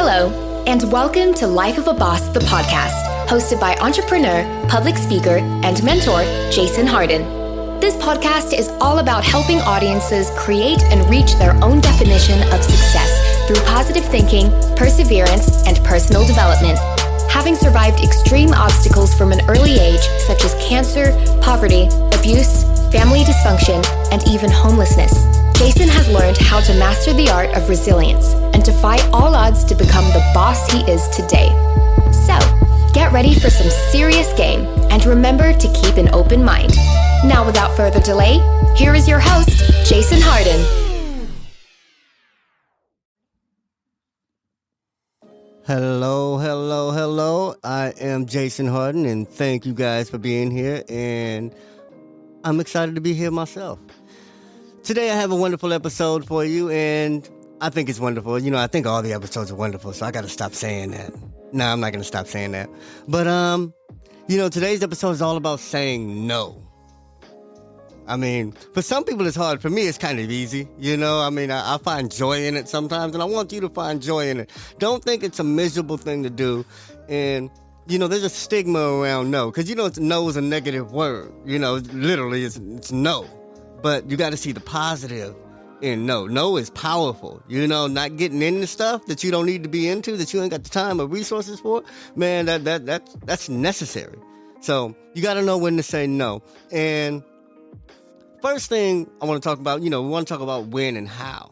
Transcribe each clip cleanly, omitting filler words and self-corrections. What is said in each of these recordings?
Hello, and welcome to Life of a Boss, the podcast, hosted by entrepreneur, public speaker, and mentor, Jason Hardin. This podcast is all about helping audiences create and reach their own definition of success through positive thinking, perseverance, and personal development. Having survived extreme obstacles from an early age, such as cancer, poverty, abuse, family dysfunction, and even homelessness, Jason has learned how to master the art of resilience and defy all odds to become the boss he is today. So, get ready for some serious game and remember to keep an open mind. Now, without further delay, here is your host, Jason Hardin. Hello. I am Jason Hardin, and thank you guys for being here, and I'm excited to be here myself. Today I have a wonderful episode for you, and I think it's wonderful. You know, I think all the episodes are wonderful, so I got to stop saying that. No, I'm not going to stop saying that. But, today's episode is all about saying no. I mean, for some people it's hard. For me, it's kind of easy. You know, I find joy in it sometimes, and I want you to find joy in it. Don't think it's a miserable thing to do. And, there's a stigma around no, because, no is a negative word. Literally, it's no. But you got to see the positive in no. No is powerful. Not getting into stuff that you don't need to be into, that you ain't got the time or resources for. Man, that's necessary. So you got to know when to say no. And first thing I want to talk about, we want to talk about when and how.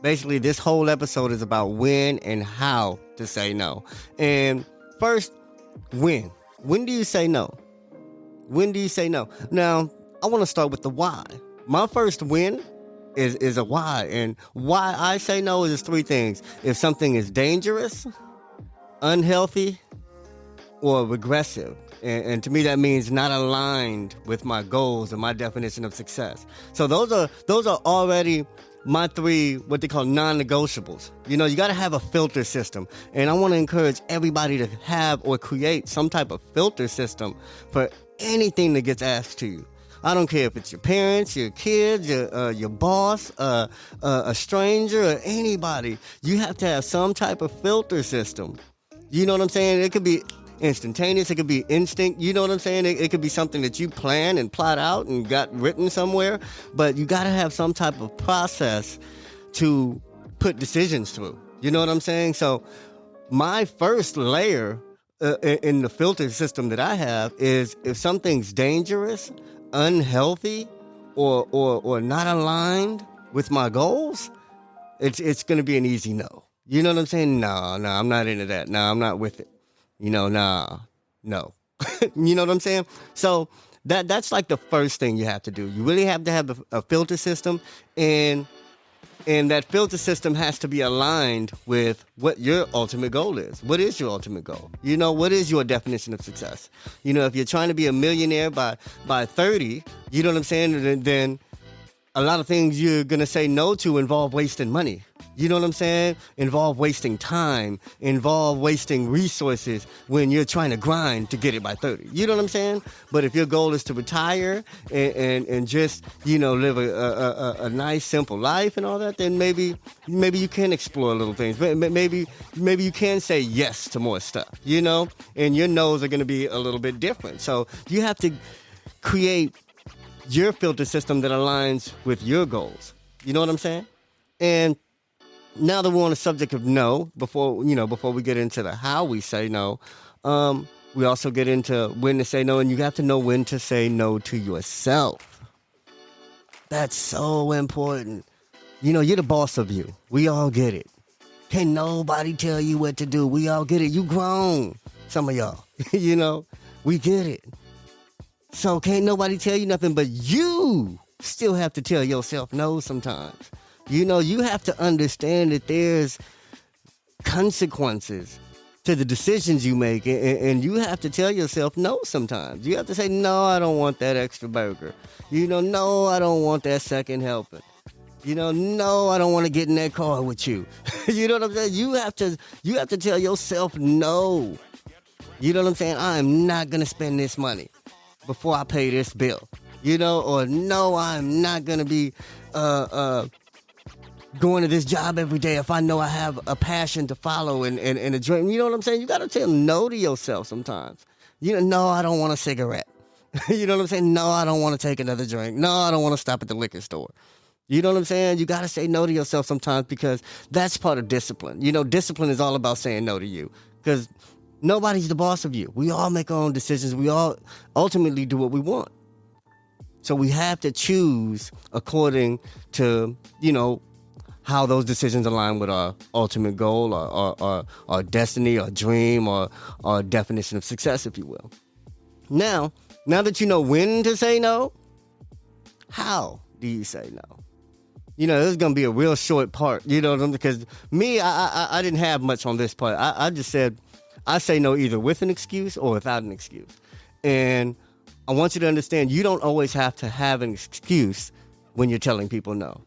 Basically, this whole episode is about when and how to say no. And first, when. When do you say no? When do you say no? Now, I want to start with the why. My first win is a why. And why I say no is three things. If something is dangerous, unhealthy, or regressive. And to me, that means not aligned with my goals and my definition of success. So those are already my three, what they call non-negotiables. You got to have a filter system. And I want to encourage everybody to have or create some type of filter system for anything that gets asked to you. I don't care if it's your parents, your kids, your boss, a stranger, or anybody. You have to have some type of filter system. You know what I'm saying? It could be instantaneous. It could be instinct. You know what I'm saying? It could be something that you plan and plot out and got written somewhere. But you got to have some type of process to put decisions through. You know what I'm saying? So my first layer in the filter system that I have is if something's dangerous, unhealthy, or not aligned with my goals, it's going to be an easy no. You know what I'm saying? No, I'm not into that. No, I'm not with it. No. You know what I'm saying? So that's like the first thing you have to do. You really have to have a filter system, and that filter system has to be aligned with what your ultimate goal is. What is your ultimate goal? What is your definition of success? If you're trying to be a millionaire by 30, you know what I'm saying? Then a lot of things you're going to say no to involve wasting money. You know what I'm saying? Involve wasting time, involve wasting resources when you're trying to grind to get it by 30. You know what I'm saying? But if your goal is to retire and just, live a nice, simple life and all that, then maybe you can explore little things. Maybe you can say yes to more stuff, and your no's are going to be a little bit different. So you have to create your filter system that aligns with your goals. You know what I'm saying? And now that we're on the subject of no, before we get into the how we say no, we also get into when to say no, and you have to know when to say no to yourself. That's so important. You're the boss of you. We all get it. Can't nobody tell you what to do. We all get it. You grown, some of y'all. We get it. So can't nobody tell you nothing, but you still have to tell yourself no sometimes. You have to understand that there's consequences to the decisions you make, and you have to tell yourself no sometimes. You have to say, no, I don't want that extra burger. No, I don't want that second helping. No, I don't want to get in that car with you. You know what I'm saying? You have to tell yourself no. You know what I'm saying? I'm not going to spend this money before I pay this bill. Or no, I'm not going to be going to this job every day if I know I have a passion to follow and a dream? You know what I'm saying? You got to tell no to yourself sometimes. No, I don't want a cigarette. You know what I'm saying? No, I don't want to take another drink. No, I don't want to stop at the liquor store. You know what I'm saying? You got to say no to yourself sometimes because that's part of discipline. Discipline is all about saying no to you because nobody's the boss of you. We all make our own decisions. We all ultimately do what we want. So we have to choose according to, how those decisions align with our ultimate goal or our destiny or dream or our definition of success, if you will. Now that you know when to say no, how do you say no? This is going to be a real short part, because me, I didn't have much on this part. I just said, I say no either with an excuse or without an excuse. And I want you to understand, you don't always have to have an excuse when you're telling people no.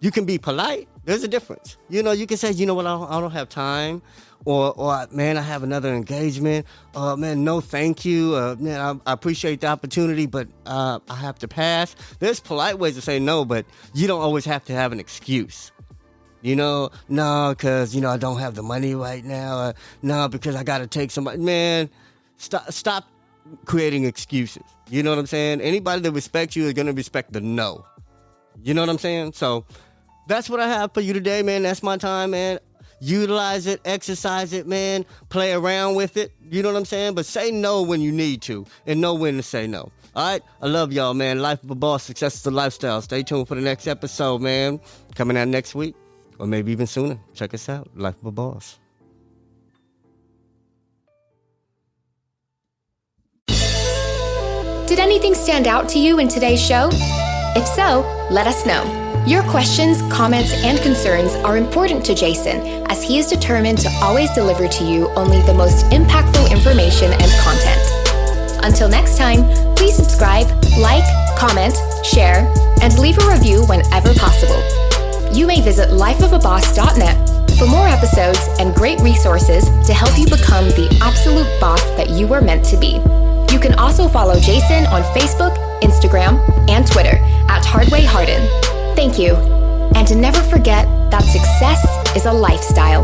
You can be polite. There's a difference. You can say, I don't have time. Or man, I have another engagement. Man, no thank you. Man, I appreciate the opportunity, but I have to pass. There's polite ways to say no, but you don't always have to have an excuse. No, because, I don't have the money right now. No, because I got to take somebody. Man, stop creating excuses. You know what I'm saying? Anybody that respects you is going to respect the no. You know what I'm saying? So that's what I have for you today, man. That's my time, man. Utilize it, exercise it, man. Play around with it. You know what I'm saying? But say no when you need to and know when to say no. All right? I love y'all, man. Life of a boss, success is a lifestyle. Stay tuned for the next episode, man. Coming out next week or maybe even sooner. Check us out. Life of a boss. Did anything stand out to you in today's show? If so, let us know. Your questions, comments, and concerns are important to Jason as he is determined to always deliver to you only the most impactful information and content. Until next time, please subscribe, like, comment, share, and leave a review whenever possible. You may visit lifeofaboss.net for more episodes and great resources to help you become the absolute boss that you were meant to be. You can also follow Jason on Facebook, Instagram, and Twitter at Hardin. Thank you. And to never forget that success is a lifestyle.